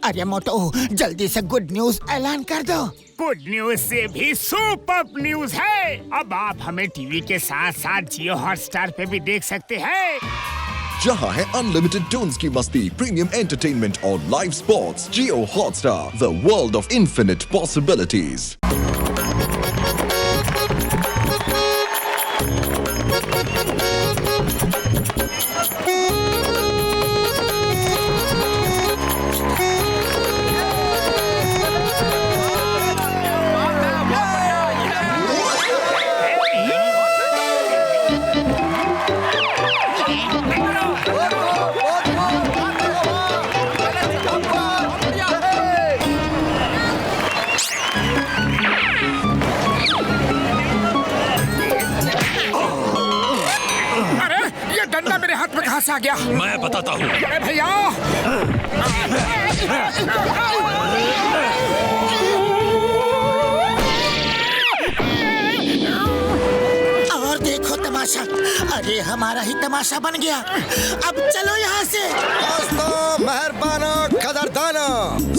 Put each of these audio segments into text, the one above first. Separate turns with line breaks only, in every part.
अरे मोटू, जल्दी से गुड न्यूज ऐलान कर दो।
गुड न्यूज से भी सुपर न्यूज है। अब आप हमें टीवी के साथ साथ जियो हॉटस्टार पे भी देख सकते हैं,
जहां है अनलिमिटेड टून्स की मस्ती, प्रीमियम एंटरटेनमेंट और live sports. Jio Hotstar, the world of infinite possibilities.
कहां से आ गया?
मैं बताता हूँ।
अरे भैया,
और देखो तमाशा। अरे हमारा ही तमाशा बन गया। अब चलो यहाँ से।
दोस्तों, मेहरबानो, कदरदानो,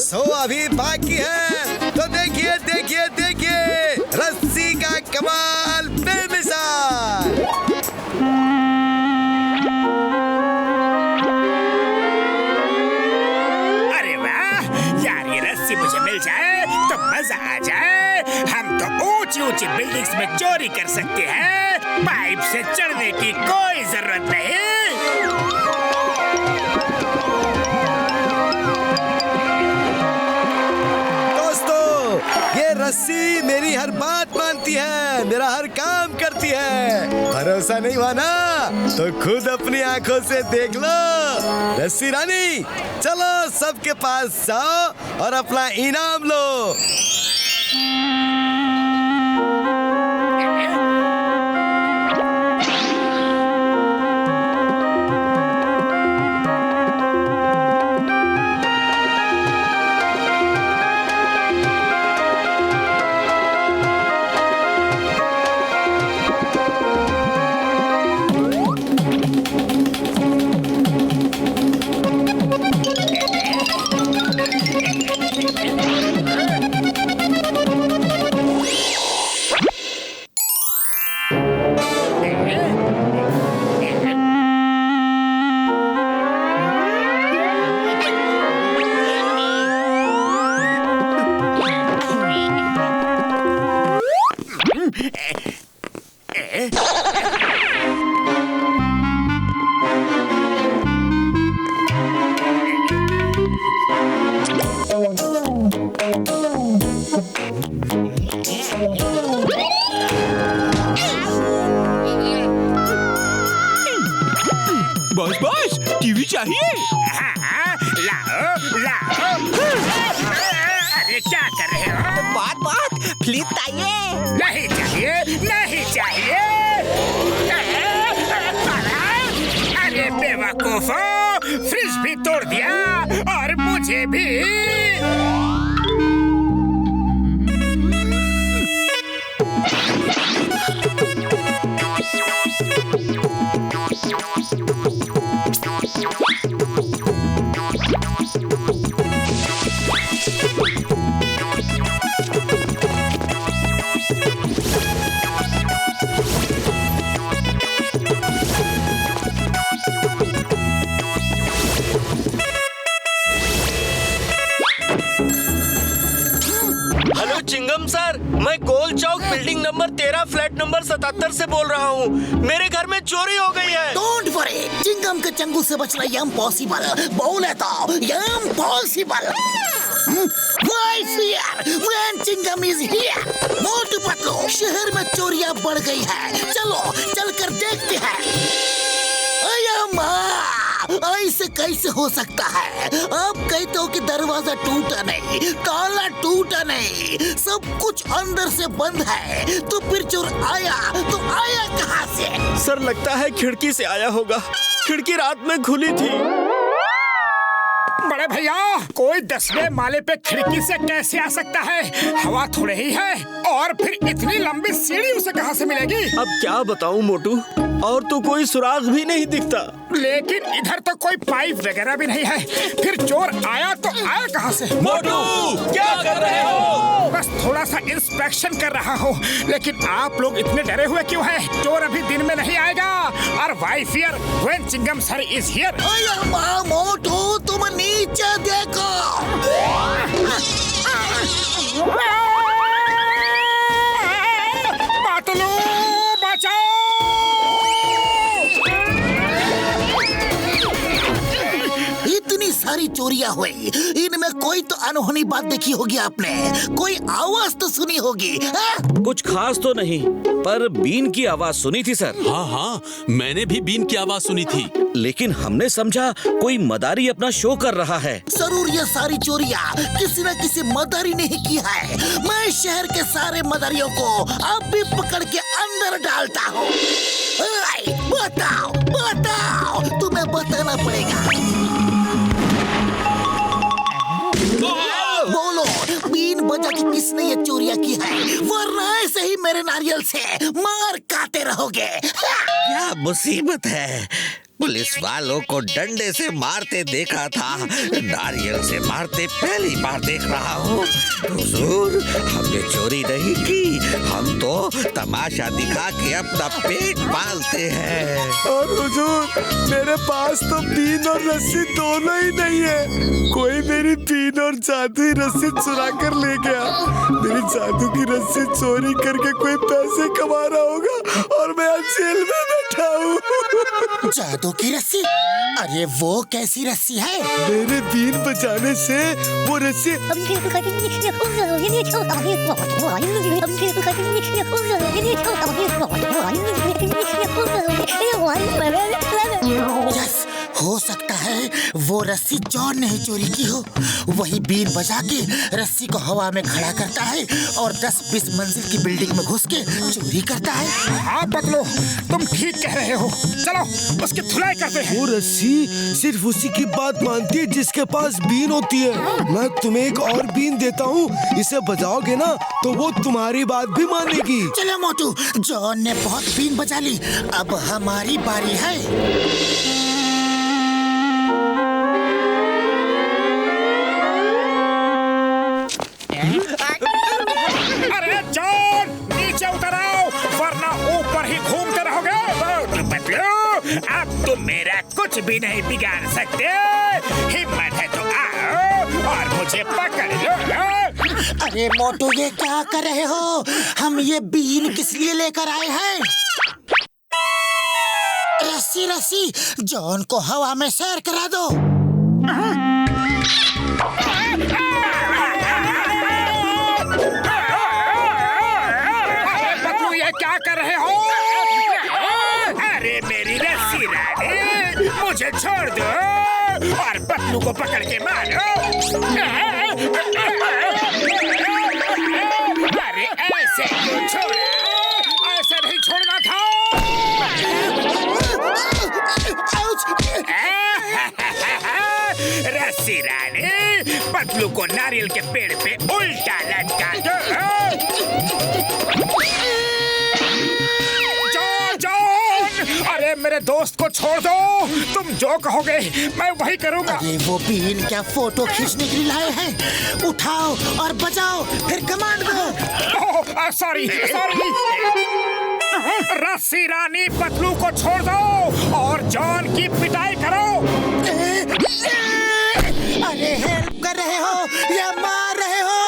सो अभी बाकी है तो देखिए देखिए देखिए रस्सी का कमाल बेमिसाल।
मुझे मिल जाए तो मजा आ जाए। हम तो ऊंची ऊंची बिल्डिंग्स में चोरी कर सकते हैं, पाइप से चढ़ने की कोई जरूरत नहीं।
दोस्तों, ये रस्सी मेरी हर बात मानती है, मेरा हर काम करती है। भरोसा नहीं हुआ ना तो खुद अपनी आंखों से देख लो। रस्सी रानी, चलो सबके पास जाओ और अपना इनाम लो।
बस टीवी चाहिए।
हाँ, लाओ लाओ। अरे क्या कर रहे हो?
बात प्लीज चाहिए।
नहीं चाहिए, नहीं चाहिए। अरे बेवकूफो, फ्रिज भी तोड़ दिया और मुझे भी।
चिंगम सर, मैं गोल चौक बिल्डिंग नंबर 13 फ्लैट नंबर 77 से बोल रहा हूँ। मेरे घर में चोरी हो गई है।
डोंट वरी, चिंगम के चंगू से बचना इम्पॉसिबल। बोले तो impossible. Why fear when Chingum is here? Motu Patlu, शहर में चोरियां बढ़ गई है। चलो चलकर देखते हैं। ऐसे कैसे हो सकता है? आप कहते हो कि दरवाजा टूटा नहीं, ताला टूटा नहीं, सब कुछ अंदर से बंद है, तो फिर चोर आया तो आया कहाँ से?
सर, लगता है खिड़की से आया होगा। खिड़की रात में खुली थी।
बड़े भैया, कोई 10वें माले पे खिड़की से कैसे आ सकता है? हवा थोड़े ही है, और फिर इतनी लंबी सीढ़ी उसे कहाँ से मिलेगी?
अब क्या बताऊं मोटू, और तो कोई सुराग भी नहीं दिखता।
लेकिन इधर तो कोई पाइप वगैरह भी नहीं है। फिर चोर आया तो आया कहाँ से?
मोटू क्या कर रहे हो?
बस थोड़ा सा इंस्पेक्शन कर रहा हूँ। लेकिन आप लोग इतने डरे हुए क्यों हैं? चोर अभी दिन में नहीं आएगा। और why fear when Chingum sir is here.
Motu तुम नीचे देखो।
पतलू बचाओ।
इतनी सारी चोरियां हुई, इनमें कोई तो अनहोनी बात देखी होगी आपने। कोई आवाज तो सुनी होगी।
कुछ खास तो नहीं, पर बीन की आवाज सुनी थी सर।
हाँ हाँ, मैंने भी बीन की आवाज सुनी थी।
लेकिन हमने समझा कोई मदारी अपना शो कर रहा है।
जरूर ये सारी चोरियां किसी न किसी मदारी ने ही की है। मैं शहर के सारे मदारियों को अब भी पकड़ के अंदर डालता हूँ। बताओ बताओ, तुम्हें बताना पड़ेगा। बोलो, बीन बजा के किसने ये चोरियां की है? वरना ऐसे ही मेरे नारियल से मार खाते रहोगे।
क्या मुसीबत है? पुलिस वालों को डंडे से मारते देखा था, नारियल से मारते पहली बार देख रहा हूँ। हुजूर, हमने चोरी नहीं की, हम तो तमाशा दिखा के अपना पेट पालते हैं।
और हुजूर, मेरे पास तो बीन और रस्सी दोनों ही नहीं है। कोई मेरी बीन और जादुई रस्सी चुरा कर ले गया। मेरी जादू की रस्सी चोरी करके कोई पैसे कमा रहा होगा और मैं आज जेल में बैठा हूँ।
जादू की रस्सी? अरे वो कैसी रस्सी है?
मेरे बीन बजाने से वो रस्सी
यस, हो सकता है वो रस्सी जॉन ने ही चोरी की हो। वही बीन बजा के रस्सी को हवा में खड़ा करता है और 10-20 मंजिल की बिल्डिंग में घुस के चोरी करता है।
हाँ पतलू, तुम ठीक कह रहे हो। चलो उसकी धुलाई करते हैं।
वो रस्सी सिर्फ उसी की बात मानती है जिसके पास बीन होती है। मैं तुम्हें एक और बीन देता हूँ, इसे बजाओगे ना तो वो तुम्हारी बात भी मानेगी।
चलो मोटू, जॉन ने बहुत बीन बजा ली, अब हमारी बारी है।
अरे जॉन, नीचे उतर आओ, वरना ऊपर ही घूमते रहोगे। पतलू, अब तुम मेरा कुछ भी नहीं बिगाड़ सकते। हिम्मत है तो आओ और मुझे पकड़ लो।
अरे मोटू, ये क्या कर रहे हो? हम ये बीन किस लिए लेकर आए हैं? रस्सी रस्सी, जॉन को हवा में सैर करा दो।
पतलू, ये क्या कर रहे हो? अरे मेरी रस्सी रानी, मुझे छोड़ दो और पतलू को पकड़ के मारो। अरे ऐसे क्यों छोड़ा? ऐसे नहीं छोड़ना था। रस्सी रानी, पतलू को नारियल के पेड़ पे उल्टा लटका दो। जॉन, अरे मेरे दोस्त को छोड़ दो। तुम जो कहोगे मैं वही करूँगा।
अरे वो बीन क्या फोटो खींचने के लिए लाए हैं? उठाओ और बजाओ, फिर कमांड दो।
Sorry sorry. रस्सी रानी, पतलू को छोड़ दो और जॉन की पिटाई करो।
अरे हेल्प कर रहे हो या मार रहे हो?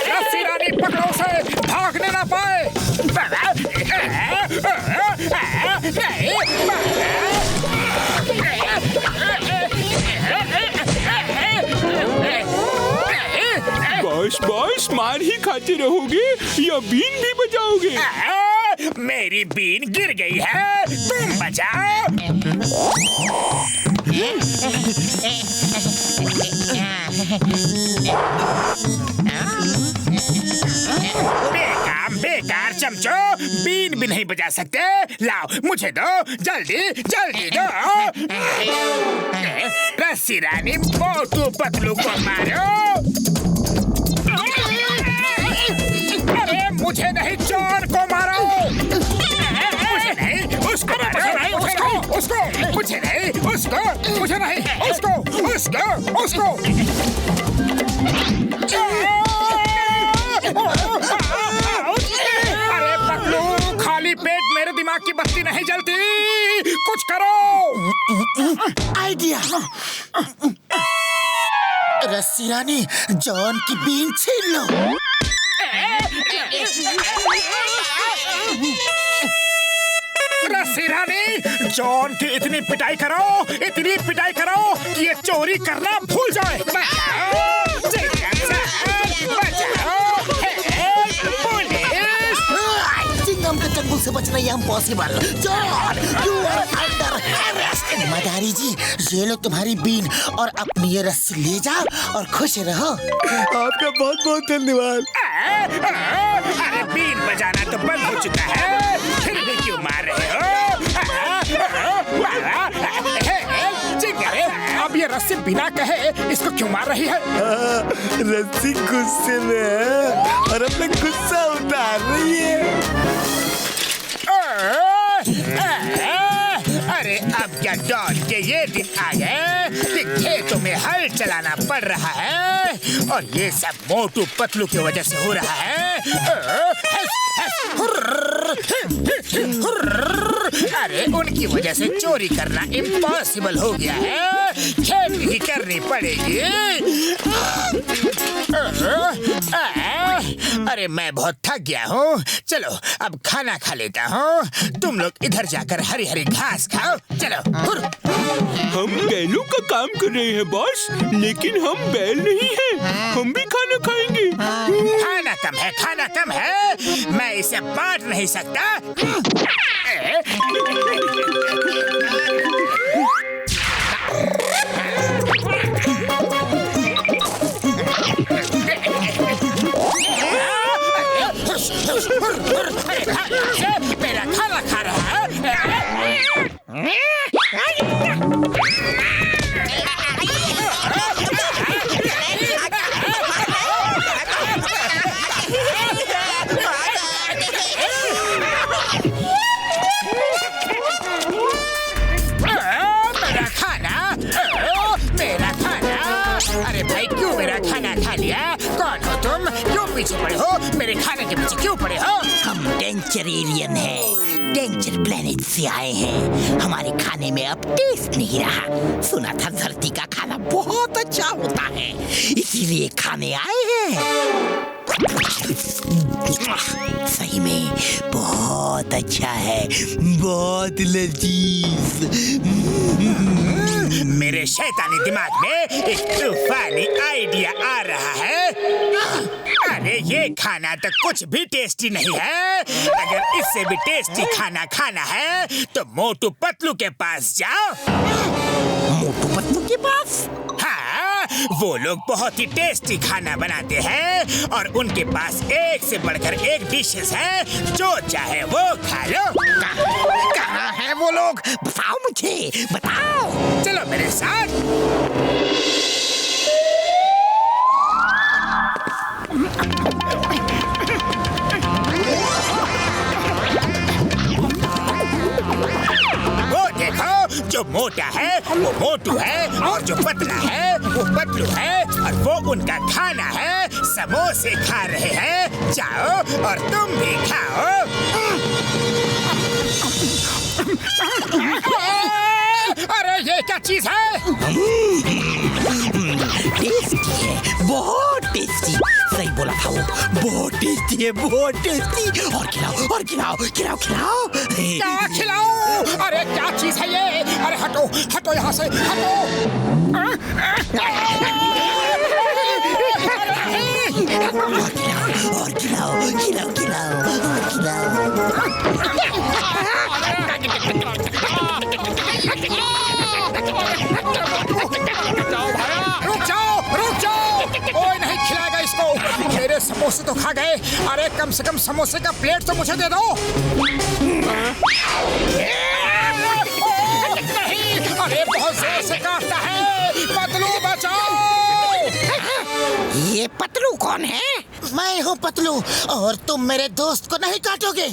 रस्सी रानी, पकड़ो उसे, भागने ना पाए।
बस मार ही खाते रहोगे या बीन भी बजाओगे?
मेरी बीन गिर गई है, तुम बजाओ। बेकार चमचो, बीन भी नहीं बजा सकते। लाओ मुझे दो, जल्दी जल्दी दो। रस्सी रानी, मोटू पतलू को मारो। अरे मुझे नहीं, चोर को मारो। मुझे नहीं, उसको, मुझे नहीं, उसको, मुझे नहीं, उसको, उसको, उसको। अरे पतलू, खाली पेट मेरे दिमाग की बत्ती नहीं जलती, कुछ करो।
आइडिया। रस्सी रानी, जॉन की बीन छीन लो।
रस्सी रानी, जॉन की इतनी पिटाई करो, इतनी पिटाई करो कि ये चोरी करना भूल जाए। बचाओ,
चिंगम के चंगुल से बचना impossible. John, you are under arrest. Madari ji, ये लो तुम्हारी बीन और अपनी ये रस्सी ले जाओ और खुश रहो।
आपका बहुत बहुत धन्यवाद।
अरे बीन बजाना तो बंद हो चुका है, फिर भी क्यों मार रहे हो? अब ये रस्सी बिना कहे इसको क्यों मार रही है?
रस्सी गुस्से में है और अपना गुस्सा उतार रही है।
अरे अब क्या डॉन के ये दिन आ गए कि खेतों में हल चलाना पड़ रहा है और ये सब मोटू पतलू की वजह से हो रहा है। अरे उनकी वजह से चोरी करना इम्पॉसिबल हो गया है, खेती ही करनी पड़ेगी। अरे मैं बहुत थक गया हूँ, चलो अब खाना खा लेता हूँ। तुम लोग इधर जाकर हरी हरी घास खाओ, चलो।
हम बैलों का काम कर रहे हैं बॉस, लेकिन हम बैल नहीं हैं, हम भी खाना खाएंगे।
खाना कम है, खाना कम है, मैं इसे बांट नहीं सकता। मेरा खाना खा रहा है। अरे भाई, क्यों मेरा खाना खा लिया? कौन हो तुम? क्यों पीछे पड़े हो? मेरे खाने के पीछे क्यों पड़े हो?
हम डेंजर एलियन हैं, डेंजर प्लेनेट से आए हैं। हमारे खाने में अब टेस्ट नहीं रहा। सुना था धरती का खाना बहुत अच्छा होता है, इसीलिए खाने आए हैं। सही में बहुत अच्छा है, बहुत लजीज।
मेरे शैतानी दिमाग में एक तूफानी आइडिया आ रहा है। अरे ये खाना तो कुछ भी टेस्टी नहीं है। अगर इससे भी टेस्टी खाना खाना है तो मोटू पतलू के पास जाओ।
मोटू पतलू के पास?
हाँ, वो लोग बहुत ही टेस्टी खाना बनाते हैं और उनके पास एक से बढ़कर एक डिशेस है, जो चाहे वो खा लो।
कहाँ है वो लोग? बताओ मुझे, बताओ।
चलो मेरे साथ। वो देखो, जो मोटा है वो मोटू है और जो पतला है वो पतलू है और वो उनका खाना है। समोसे खा रहे हैं, जाओ और तुम भी खाओ। अरे ये क्या चीज है?
टेस्टी है, बहुत टेस्टी। सही बोला था वो, बहुत टेस्टी है, बहुत टेस्टी। और खिलाओ, और खिलाओ, खिलाओ, खिलाओ।
क्या खिलाओ? अरे क्या चीज है ये? अरे हटो, हटो यहाँ से, हटो।
और खिलाओ, खिलाओ, खिलाओ, और खिलाओ।
रुक जाओ, रुक जाओ, कोई नहीं खिलाएगा इसको। मेरे समोसे तो खा गए। अरे कम से कम समोसे का प्लेट तो मुझे दे दो। नहीं, अरे बहुत जोर से काटता है। पतलू बचाओ।
ये पतलू कौन है? मैं हूँ पतलू, और तुम मेरे दोस्त को नहीं काटोगे।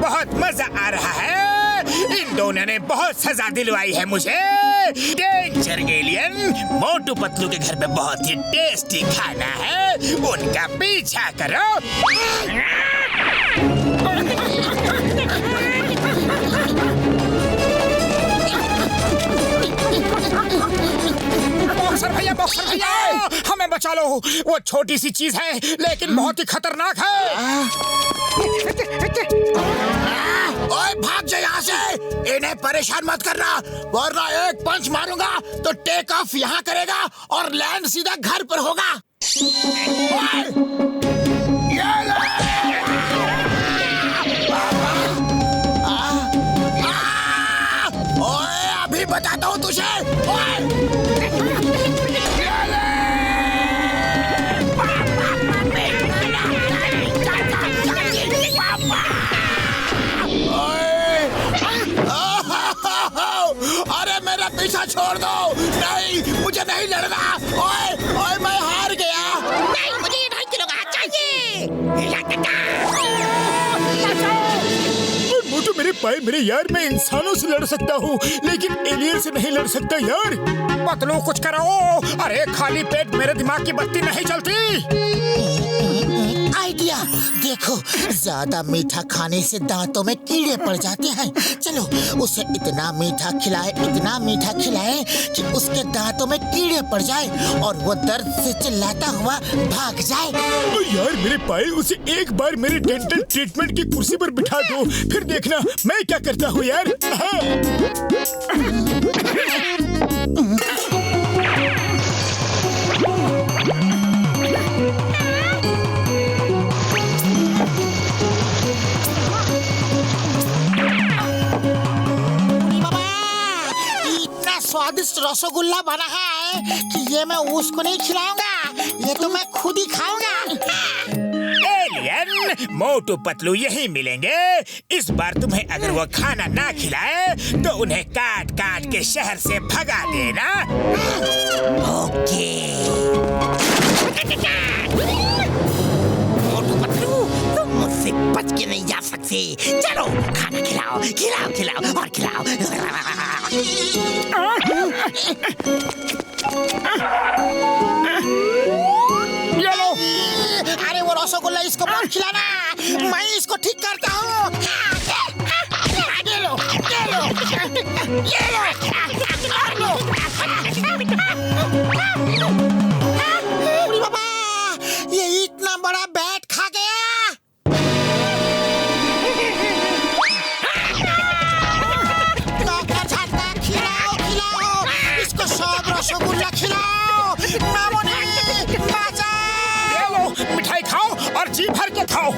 बहुत मजा आ रहा है। इन दोनों ने बहुत सजा दिलवाई है मुझे। डेंजर एलियन, मोटू पतलू के घर में बहुत ही टेस्टी खाना है, उनका पीछा करो। बॉक्सर भैया, हमें बचा लो। वो छोटी सी चीज है लेकिन बहुत ही खतरनाक है। ओए भाग जा यहाँ से, इन्हें परेशान मत करना, वरना एक पंच मारूंगा तो टेक ऑफ यहाँ करेगा और लैंड सीधा घर पर होगा। ओए अभी बताता हूँ तुझे। अरे मेरा पीछा छोड़ दो। नहीं, मुझे नहीं लड़ना। ओए ओए मैं हार गया। नहीं, मुझे 2.5 किलो का चाहिए। मोटू मेरे पाए मेरे यार, मैं इंसानों से लड़ सकता हूँ लेकिन एलियन से नहीं लड़ सकता यार। पतलू कुछ करो। अरे खाली पेट मेरे दिमाग की बत्ती नहीं चलती। आइडिया देखो, ज्यादा मीठा खाने से दांतों में कीड़े पड़ जाते हैं। चलो उसे इतना मीठा खिलाए कि उसके दांतों में कीड़े पड़ जाए और वो दर्द से चिल्लाता हुआ भाग जाए। तो यार मेरे पाए, उसे एक बार मेरे डेंटल ट्रीटमेंट की कुर्सी पर बिठा दो, फिर देखना मैं क्या करता हूँ यार। स्वादिष्ट रसगुल्ला बना है कि ये मैं उसको नहीं खिलाऊंगा, ये तो मैं खुद ही खाऊंगा। एलियन, मोटू पतलू यही मिलेंगे। इस बार तुम्हें अगर वो खाना ना खिलाए तो उन्हें काट काट के शहर से भगा देना। ओके। मोटू पतलू, तुम मुझसे बच के नहीं जा सकते। चलो खाना खिलाओ खिलाओ खिलाओ और खिलाओ। ये लो। अरे वो रसगुल्ला इसको मत खिलाना, मैं इसको ठीक करता हूँ। ये लो, ये लो, ये लो, ये बाबा, ये इतना बड़ा बैट खा गया। रसगुल्ला खिलाओ। मामोनी बाजा। ये लो, मिठाई खाओ और जी भर के खाओ।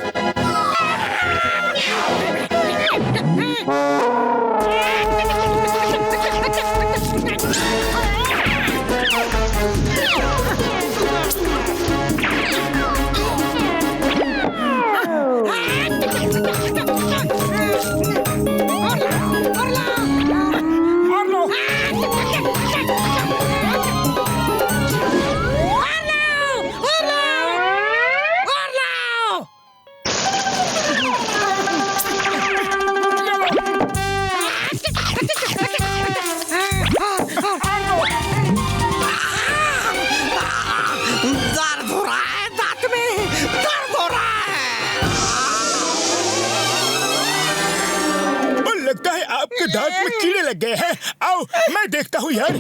आपके दांत में कीड़े लग गए हैं। आओ मैं देखता हूँ यार।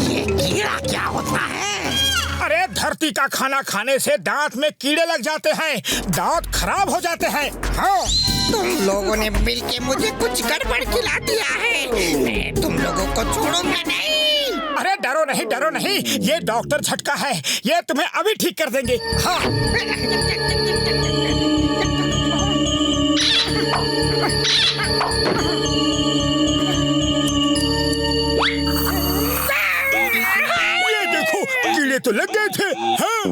ये कीड़ा क्या होता है? अरे धरती का खाना खाने से दांत में कीड़े लग जाते हैं, दांत खराब हो जाते हैं। हाँ, तुम लोगों ने मिलके मुझे कुछ गड़बड़ खिला दिया है। मैं तुम लोगों को छोड़ूंगा नहीं। अरे डरो नहीं, डरो नहीं, ये डॉक्टर झटका है, ये तुम्हें अभी ठीक कर देंगे। हाँ। ये देखो, कीड़े तो लग गए थे। हाँ।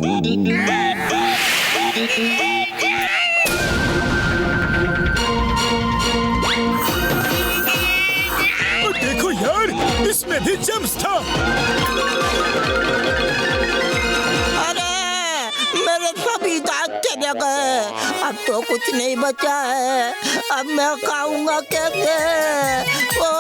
देखो यार, इसमें भी जम्स था।
अरे मेरे सभी दांत तेरे गए, अब तो कुछ नहीं बचा है। अब मैं खाऊंगा कैसे? ओ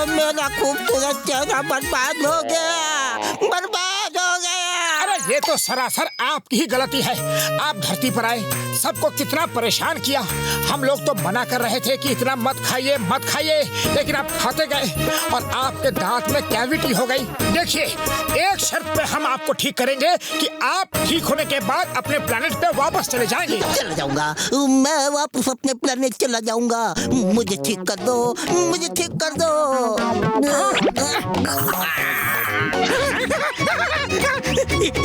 मेरा खूबसूरत चेहरा बर्बाद हो गया, बर्बाद हो गया।
अरे ये तो सरासर आपकी ही गलती है। आप धरती पर आए, सबको कितना परेशान किया। हम लोग तो मना कर रहे थे कि इतना मत खाइए मत खाइए, लेकिन आप खाते गए और आपके दांत में कैविटी हो गई। देखिए, एक शर्त पे हम आपको ठीक करेंगे कि आप ठीक होने के बाद अपने प्लेनेट पे वापस चले जाएंगे।
चला जाऊंगा, मैं वापस अपने प्लेनेट चला जाऊंगा। मुझे ठीक कर दो, मुझे ठीक कर दो।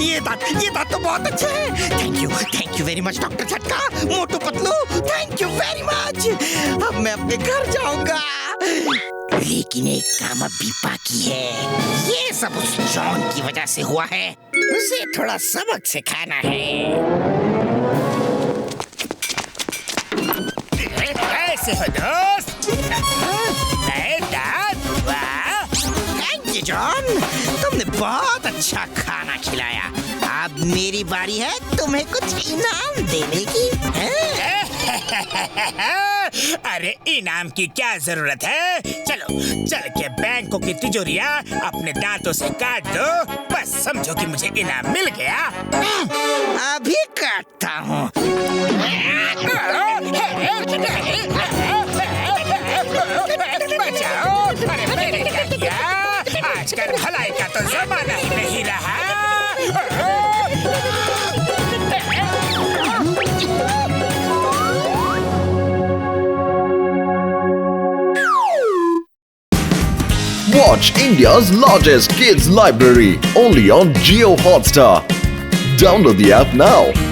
ये बात तो बहुत अच्छा है। Thank you very much doctor Jhatka, Motu Patlu, thank you very much. अब मैं अपने घर जाऊंगा, लेकिन एक काम अभी बाकी है। ये सब उस जॉन की वजह से हुआ है, उसे थोड़ा सबक सिखाना है।
ऐसे हो दोस्त। नए दांत, वाह।
थैंक यू जॉन, तुमने बहुत अच्छा खाना खिलाया। अब मेरी बारी है तुम्हें कुछ इनाम देने की।
अरे इनाम की क्या जरूरत है? चलो चल के बैंकों की तिजोरियां अपने दांतों से काट दो, बस समझो कि मुझे इनाम मिल गया।
अभी काटता हूँ।
बचाओ, अरे मैंने क्या किया? आजकल भलाई का तो जमाना ही नहीं रहा।
Watch India's largest kids library only on Jio Hotstar. Download the app now.